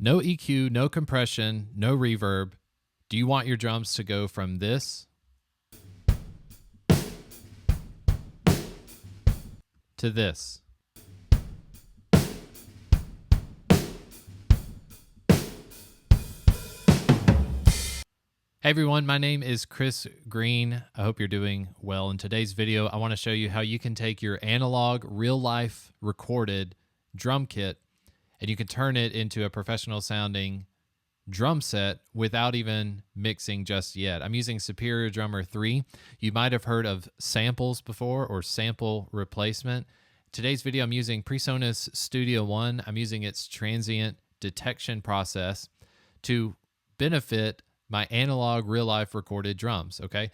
No EQ, no compression, no reverb. Do you want your drums to go from this to this? Hey everyone, my name is Chris Green. I hope you're doing well. In today's video, I want to show you how you can take your analog, real-life recorded drum kit and you can turn it into a professional sounding drum set without even mixing just yet. I'm using Superior Drummer 3. You might have heard of samples before or sample replacement. Today's video, I'm using PreSonus Studio One. I'm using its transient detection process to benefit my analog real-life recorded drums, okay?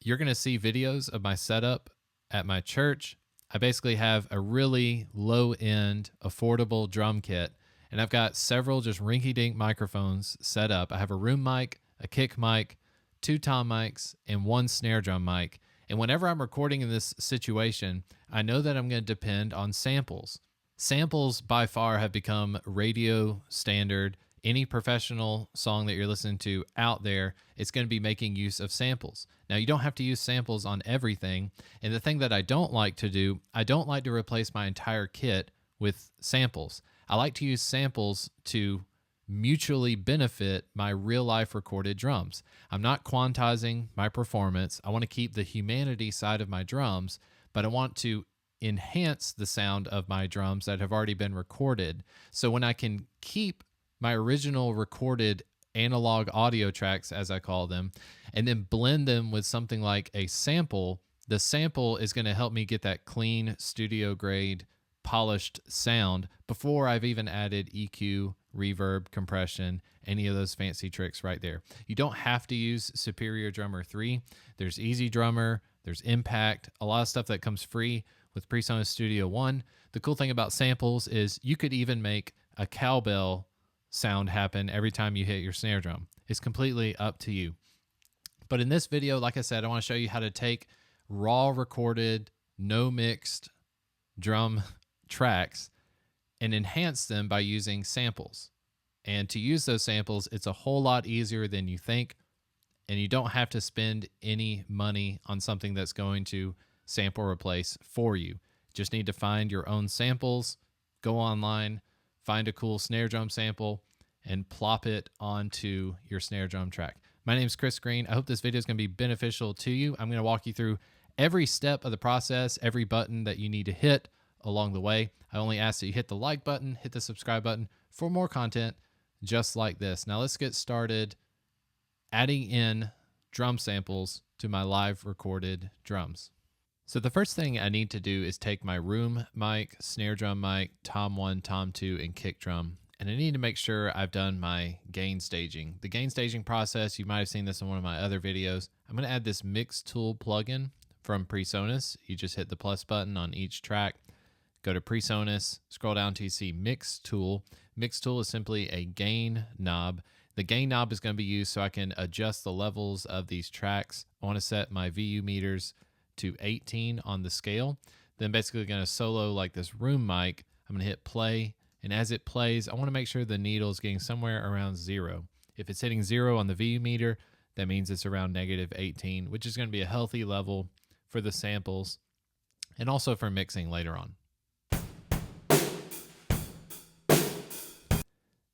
You're going to see videos of my setup at my church. I basically have a really low-end, affordable drum kit, and I've got several just rinky-dink microphones set up. I have a room mic, a kick mic, 2 tom mics, and 1 snare drum mic. And whenever I'm recording in this situation, I know that I'm going to depend on samples. Samples, by far, have become radio standard. Any professional song that you're listening to out there, it's going to be making use of samples. Now, you don't have to use samples on everything. And the thing that I don't like to do, I don't like to replace my entire kit with samples. I like to use samples to mutually benefit my real-life recorded drums. I'm not quantizing my performance. I want to keep the humanity side of my drums, but I want to enhance the sound of my drums that have already been recorded. So when I can keep my original recorded analog audio tracks, as I call them, and then blend them with something like a sample, the sample is going to help me get that clean, studio-grade, polished sound before I've even added EQ, reverb, compression, any of those fancy tricks right there. You don't have to use Superior Drummer 3. There's Easy Drummer, there's Impact, a lot of stuff that comes free with PreSonus Studio One. The cool thing about samples is you could even make a cowbell sound happen every time you hit your snare drum. It's completely up to you. But in this video, like I said, I want to show you how to take raw recorded, no mixed drum tracks and enhance them by using samples. And to use those samples, it's a whole lot easier than you think, and you don't have to spend any money on something that's going to sample replace for you. Just need to find your own samples, go online, find a cool snare drum sample, and plop it onto your snare drum track. My name is Chris Green. I hope this video is going to be beneficial to you. I'm going to walk you through every step of the process, every button that you need to hit along the way. I only ask that you hit the like button, hit the subscribe button for more content just like this. Now let's get started adding in drum samples to my live recorded drums. So the first thing I need to do is take my room mic, snare drum mic, tom 1, tom 2, and kick drum, and I need to make sure I've done my gain staging. The gain staging process, you might have seen this in one of my other videos. I'm going to add this mix tool plugin from PreSonus. You just hit the plus button on each track, go to PreSonus, scroll down to you see mix tool. Mix tool is simply a gain knob. The gain knob is going to be used so I can adjust the levels of these tracks. I want to set my VU meters to 18 on the scale. Then basically going to solo like this room mic. I'm going to hit play, and as it plays, I want to make sure the needle is getting somewhere around 0. If it's hitting 0 on the VU meter, that means it's around -18, which is going to be a healthy level for the samples and also for mixing later on.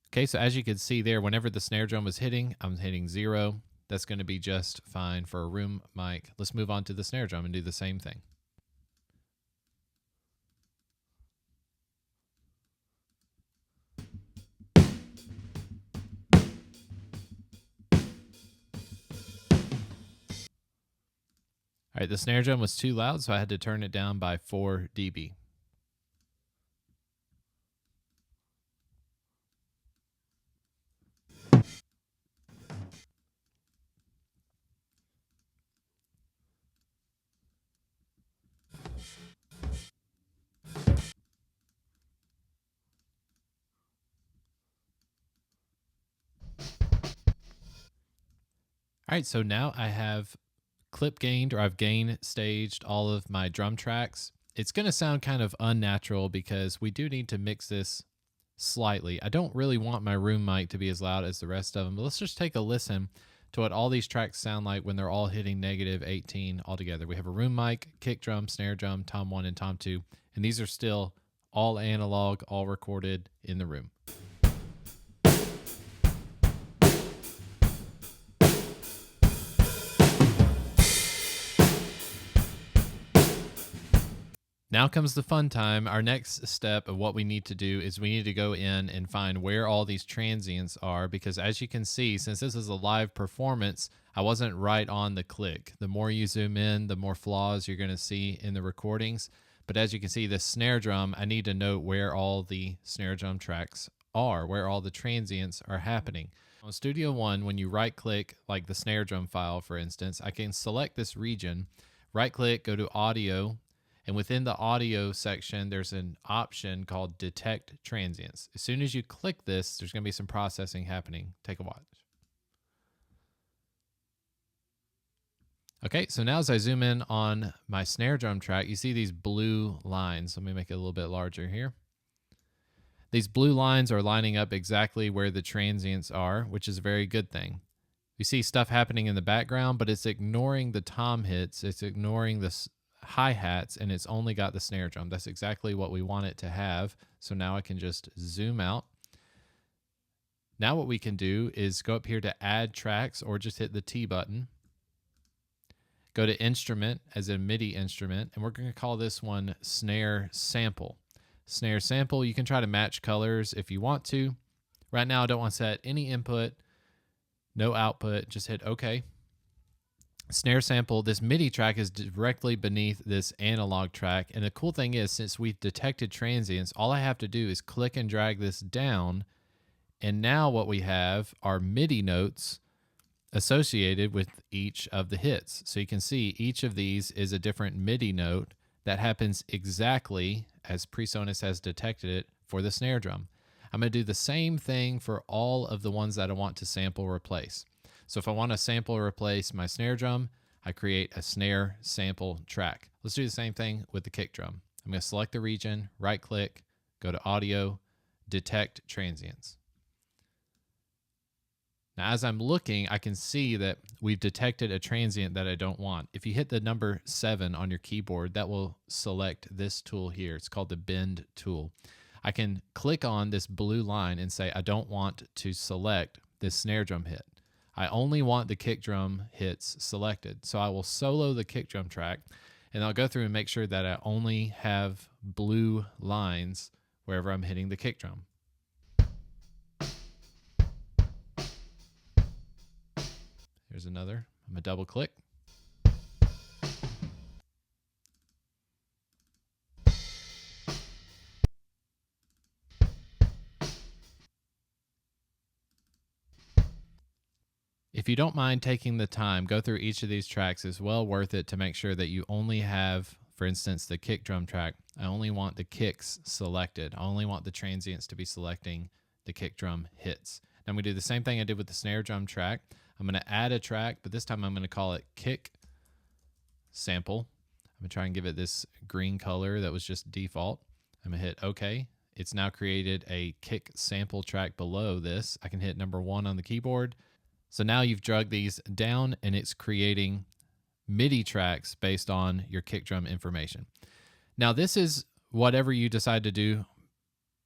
Okay, so as you can see there, whenever the snare drum is hitting, I'm hitting 0. That's going to be just fine for a room mic. Let's move on to the snare drum and do the same thing. All right, the snare drum was too loud, so I had to turn it down by 4 dB. All right, so now I have clip gained, or I've gain staged all of my drum tracks. It's going to sound kind of unnatural because we do need to mix this slightly. I don't really want my room mic to be as loud as the rest of them, but let's just take a listen to what all these tracks sound like when they're all hitting negative 18 altogether. We have a room mic, kick drum, snare drum, tom 1 and tom 2, and these are still all analog, all recorded in the room. Now comes the fun time. Our next step of what we need to do is we need to go in and find where all these transients are, because as you can see, since this is a live performance, I wasn't right on the click. The more you zoom in, the more flaws you're going to see in the recordings. But as you can see, the snare drum, I need to note where all the snare drum tracks are, where all the transients are happening. On Studio One, when you right click, like the snare drum file, for instance, I can select this region, right click, go to audio, and within the audio section, there's an option called Detect Transients. As soon as you click this, there's going to be some processing happening. Take a watch. Okay, so now as I zoom in on my snare drum track, you see these blue lines. Let me make it a little bit larger here. These blue lines are lining up exactly where the transients are, which is a very good thing. You see stuff happening in the background, but it's ignoring the tom hits. It's ignoring the hi-hats, and it's only got the snare drum. That's exactly what we want it to have. So now I can just zoom out. Now what we can do is go up here to add tracks, or just hit the T button. Go to instrument as a MIDI instrument, and we're going to call this one snare sample. Snare sample, you can try to match colors if you want to. Right now I don't want to set any input, no output, just hit OK. Snare sample, this MIDI track is directly beneath this analog track. And the cool thing is, since we've detected transients, all I have to do is click and drag this down. And now what we have are MIDI notes associated with each of the hits. So you can see each of these is a different MIDI note that happens exactly as PreSonus has detected it for the snare drum. I'm going to do the same thing for all of the ones that I want to sample replace. So if I want to sample or replace my snare drum, I create a snare sample track. Let's do the same thing with the kick drum. I'm going to select the region, right click, go to audio, detect transients. Now as I'm looking, I can see that we've detected a transient that I don't want. If you hit the number 7 on your keyboard, that will select this tool here. It's called the bend tool. I can click on this blue line and say I don't want to select this snare drum hit. I only want the kick drum hits selected. So I will solo the kick drum track, and I'll go through and make sure that I only have blue lines wherever I'm hitting the kick drum. Here's another. I'm going to double click. If you don't mind taking the time, go through each of these tracks. It's well worth it to make sure that you only have, for instance, the kick drum track. I only want the kicks selected. I only want the transients to be selecting the kick drum hits. Now I'm going to do the same thing I did with the snare drum track. I'm going to add a track, but this time I'm going to call it kick sample. I'm going to try and give it this green color that was just default. I'm going to hit OK. It's now created a kick sample track below this. I can hit number 1 on the keyboard. So now you've drug these down, and it's creating MIDI tracks based on your kick drum information. Now this is whatever you decide to do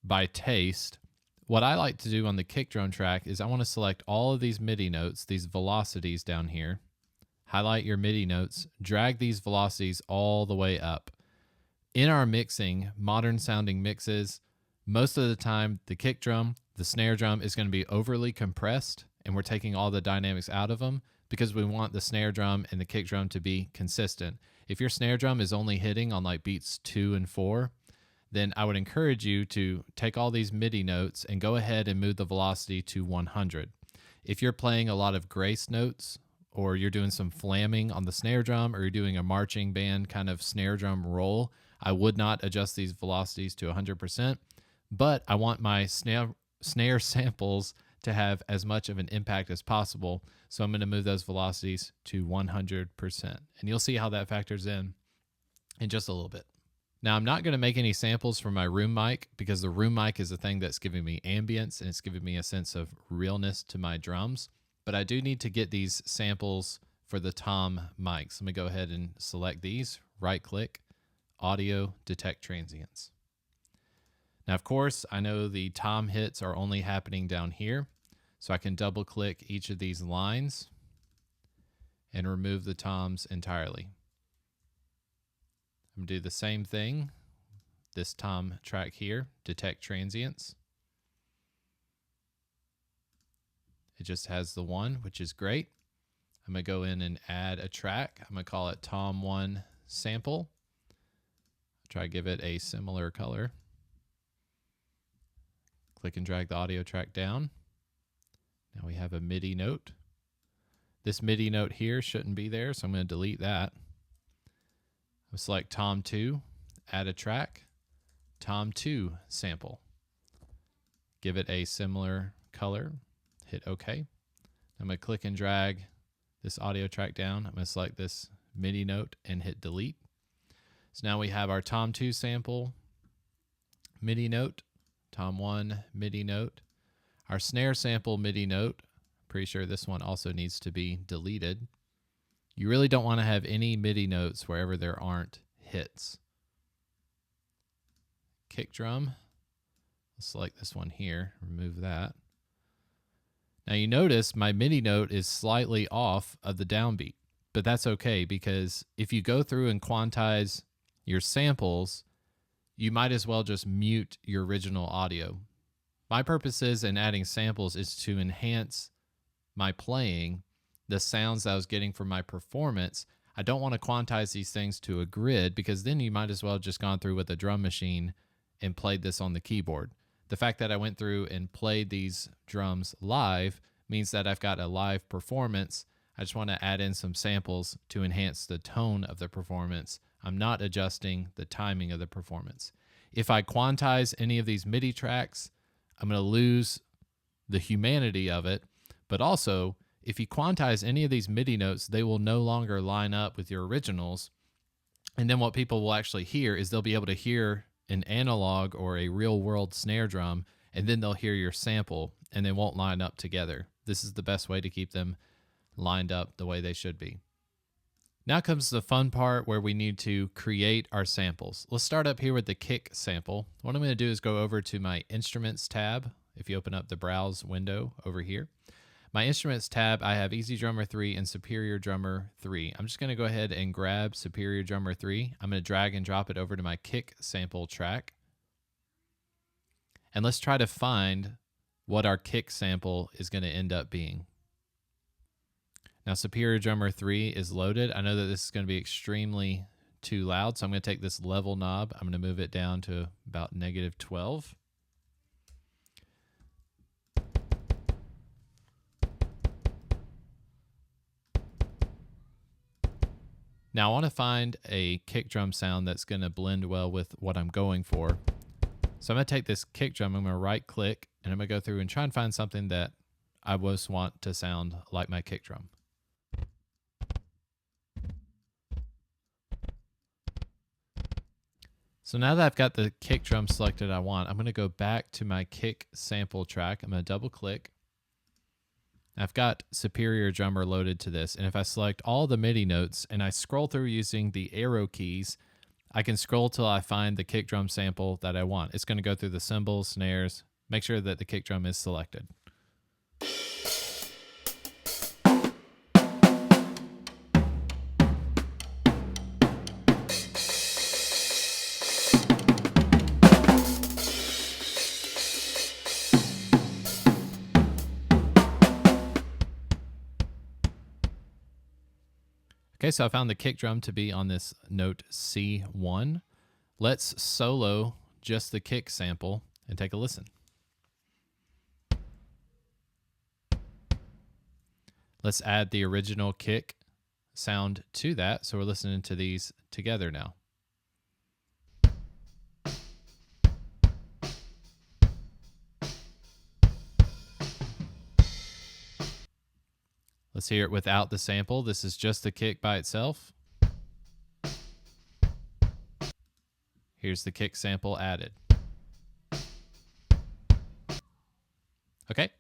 by taste. What I like to do on the kick drum track is I want to select all of these MIDI notes, these velocities down here, highlight your MIDI notes, drag these velocities all the way up. In our mixing, modern sounding mixes, most of the time the kick drum, the snare drum is going to be overly compressed, and we're taking all the dynamics out of them because we want the snare drum and the kick drum to be consistent. If your snare drum is only hitting on like beats 2 and 4, then I would encourage you to take all these MIDI notes and go ahead and move the velocity to 100. If you're playing a lot of grace notes, or you're doing some flamming on the snare drum, or you're doing a marching band kind of snare drum roll, I would not adjust these velocities to 100%, but I want my snare samples to have as much of an impact as possible. So I'm going to move those velocities to 100%. And you'll see how that factors in just a little bit. Now, I'm not going to make any samples for my room mic because the room mic is the thing that's giving me ambience and it's giving me a sense of realness to my drums. But I do need to get these samples for the tom mics. Let me go ahead and select these, right click, audio, detect transients. Now, of course, I know the tom hits are only happening down here, so I can double click each of these lines and remove the toms entirely. I'm going to do the same thing, this tom track here, detect transients. It just has the one, which is great. I'm going to go in and add a track. I'm going to call it tom1 sample. Try to give it a similar color. Click and drag the audio track down. Now we have a MIDI note. This MIDI note here shouldn't be there, so I'm going to delete that. I'll select tom2, add a track, tom2 sample. Give it a similar color, hit OK. I'm going to click and drag this audio track down. I'm going to select this MIDI note and hit delete. So now we have our tom2 sample, MIDI note, tom1 MIDI note, our snare sample MIDI note. Pretty sure this one also needs to be deleted. You really don't want to have any MIDI notes wherever there aren't hits. Kick drum. Let's select this one here, remove that. Now you notice my MIDI note is slightly off of the downbeat, but that's okay because if you go through and quantize your samples, you might as well just mute your original audio. My purposes in adding samples is to enhance my playing, the sounds that I was getting from my performance. I don't want to quantize these things to a grid because then you might as well have just gone through with a drum machine and played this on the keyboard. The fact that I went through and played these drums live means that I've got a live performance. I just want to add in some samples to enhance the tone of the performance. I'm not adjusting the timing of the performance. If I quantize any of these MIDI tracks, I'm going to lose the humanity of it, but also if you quantize any of these MIDI notes, they will no longer line up with your originals. And then what people will actually hear is they'll be able to hear an analog or a real world snare drum, and then they'll hear your sample and they won't line up together. This is the best way to keep them lined up the way they should be. Now comes the fun part where we need to create our samples. Let's start up here with the kick sample. What I'm going to do is go over to my Instruments tab. If you open up the Browse window over here, my Instruments tab, I have Easy Drummer 3 and Superior Drummer 3. I'm just going to go ahead and grab Superior Drummer 3. I'm going to drag and drop it over to my kick sample track. And let's try to find what our kick sample is going to end up being. Now, Superior Drummer 3 is loaded. I know that this is going to be extremely too loud, so I'm going to take this level knob. I'm going to move it down to about -12. Now I want to find a kick drum sound that's going to blend well with what I'm going for. So I'm going to take this kick drum, I'm going to right click, and I'm going to go through and try and find something that I most want to sound like my kick drum. So now that I've got the kick drum selected I want, I'm going to go back to my kick sample track. I'm going to double click. I've got Superior Drummer loaded to this, and if I select all the MIDI notes and I scroll through using the arrow keys, I can scroll till I find the kick drum sample that I want. It's going to go through the cymbals, snares, make sure that the kick drum is selected. Okay, so I found the kick drum to be on this note C1. Let's solo just the kick sample and take a listen. Let's add the original kick sound to that, so we're listening to these together now. Let's hear it without the sample. This is just the kick by itself. Here's the kick sample added. Okay.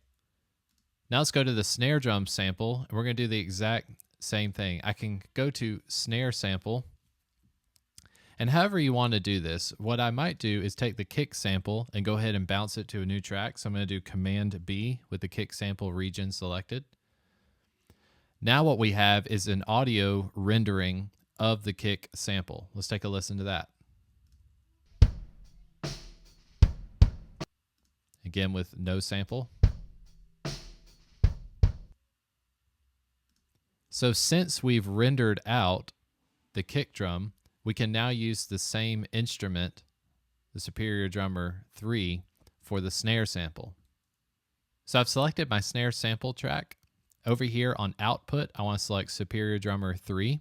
Now let's go to the snare drum sample, and we're going to do the exact same thing. I can go to snare sample, and however you want to do this, what I might do is take the kick sample and go ahead and bounce it to a new track. So I'm going to do Command B with the kick sample region selected. Now what we have is an audio rendering of the kick sample. Let's take a listen to that. Again with no sample. So since we've rendered out the kick drum, we can now use the same instrument, the Superior Drummer 3, for the snare sample. So I've selected my snare sample track. Over here on output, I want to select Superior Drummer 3.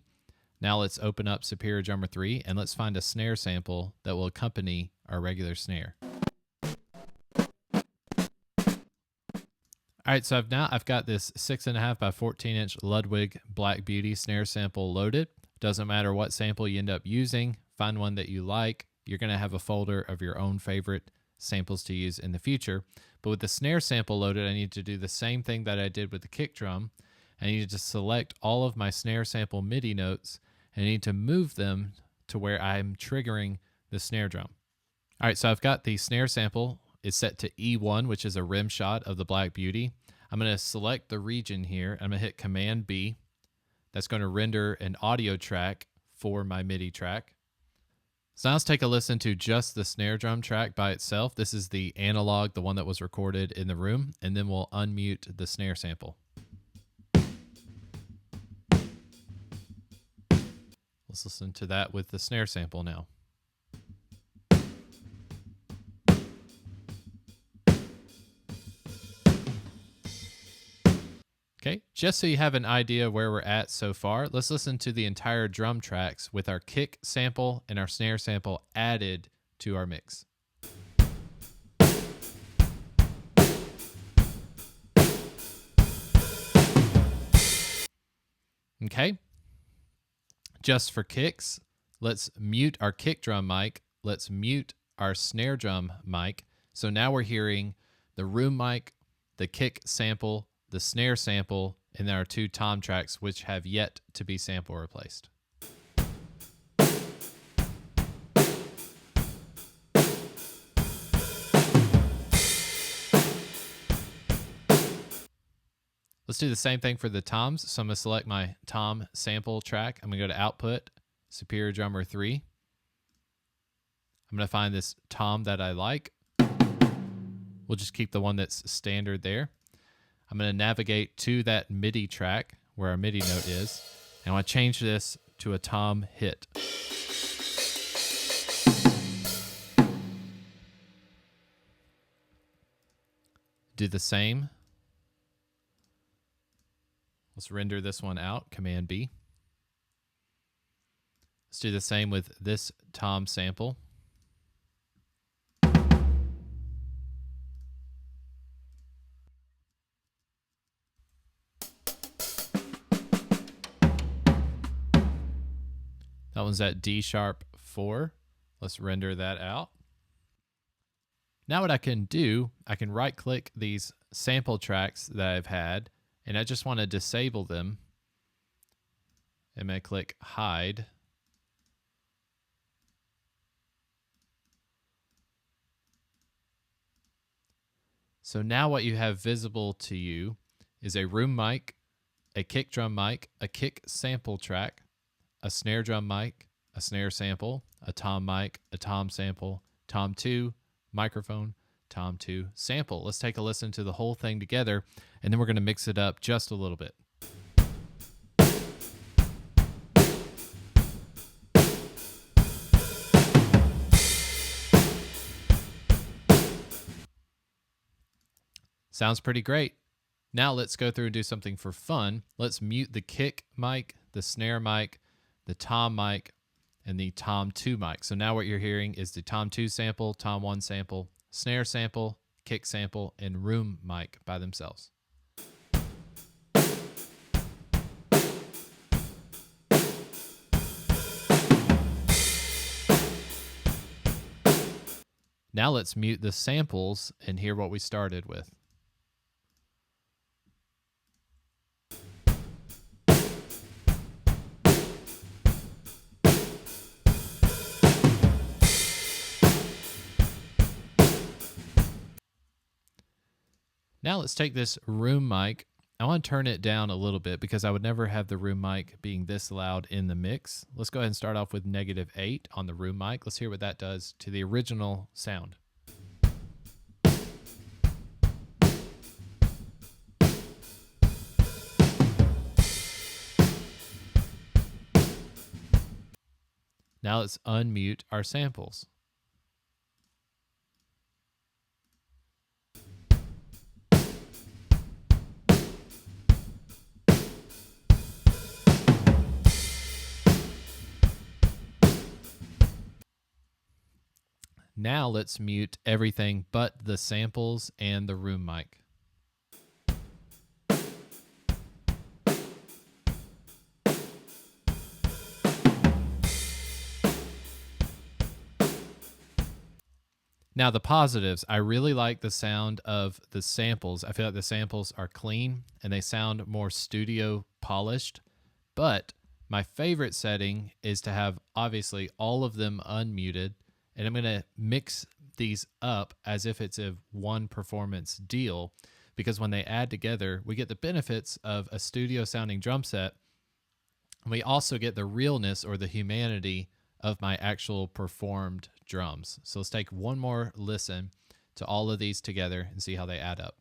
Now let's open up Superior Drummer 3 and let's find a snare sample that will accompany our regular snare. All right, so I've got this 6.5 by 14 inch Ludwig Black Beauty snare sample loaded. Doesn't matter what sample you end up using, find one that you like. You're going to have a folder of your own favorite samples to use in the future. But with the snare sample loaded, I need to do the same thing that I did with the kick drum. I need to select all of my snare sample MIDI notes, and I need to move them to where I'm triggering the snare drum. All right, so I've got the snare sample is set to E1, which is a rim shot of the Black Beauty. I'm going to select the region here. I'm going to hit Command B. That's going to render an audio track for my MIDI track. So now let's take a listen to just the snare drum track by itself. This is the analog, the one that was recorded in the room, and then we'll unmute the snare sample. Let's listen to that with the snare sample now. Okay, just so you have an idea where we're at so far, let's listen to the entire drum tracks with our kick sample and our snare sample added to our mix. Okay, just for kicks, let's mute our kick drum mic. Let's mute our snare drum mic. So now we're hearing the room mic, the kick sample, the snare sample, and there are two tom tracks which have yet to be sample replaced. Let's do the same thing for the toms. So I'm going to select my tom sample track. I'm going to go to Output, Superior Drummer 3. I'm going to find this tom that I like. We'll just keep the one that's standard there. I'm going to navigate to that MIDI track where our MIDI note is, and I want to change this to a tom hit. Do the same. Let's render this one out, Command B. Let's do the same with this tom sample. That one's at D#4. Let's render that out. Now what I can do, I can right click these sample tracks that I've had, and I just want to disable them. I'm going to click hide. So now what you have visible to you is a room mic, a kick drum mic, a kick sample track, a snare drum mic, a snare sample, a tom mic, a tom sample, tom 2, microphone, tom 2, sample. Let's take a listen to the whole thing together, and then we're going to mix it up just a little bit. Sounds pretty great. Now let's go through and do something for fun. Let's mute the kick mic, the snare mic, the tom mic, and the tom 2 mic. So now what you're hearing is the tom 2 sample, tom 1 sample, snare sample, kick sample, and room mic by themselves. Now let's mute the samples and hear what we started with. Now let's take this room mic. I want to turn it down a little bit because I would never have the room mic being this loud in the mix. Let's go ahead and start off with -8 on the room mic. Let's hear what that does to the original sound. Now let's unmute our samples. Now let's mute everything but the samples and the room mic. Now the positives, I really like the sound of the samples. I feel like the samples are clean and they sound more studio polished, but my favorite setting is to have obviously all of them unmuted, and I'm going to mix these up as if it's a one performance deal, because when they add together, we get the benefits of a studio sounding drum set. And we also get the realness or the humanity of my actual performed drums. So let's take one more listen to all of these together and see how they add up.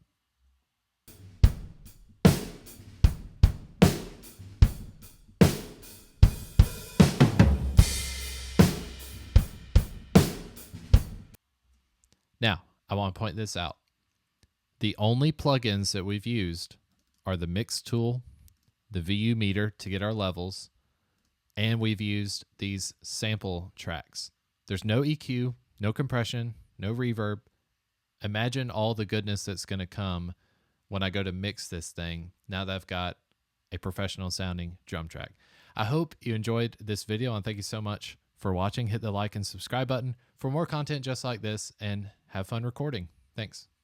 Now, I want to point this out. The only plugins that we've used are the mix tool, the VU meter to get our levels, and we've used these sample tracks. There's no EQ, no compression, no reverb. Imagine all the goodness that's going to come when I go to mix this thing now that I've got a professional sounding drum track. I hope you enjoyed this video, and thank you so much for watching. Hit the like and subscribe button for more content just like this, and have fun recording. Thanks.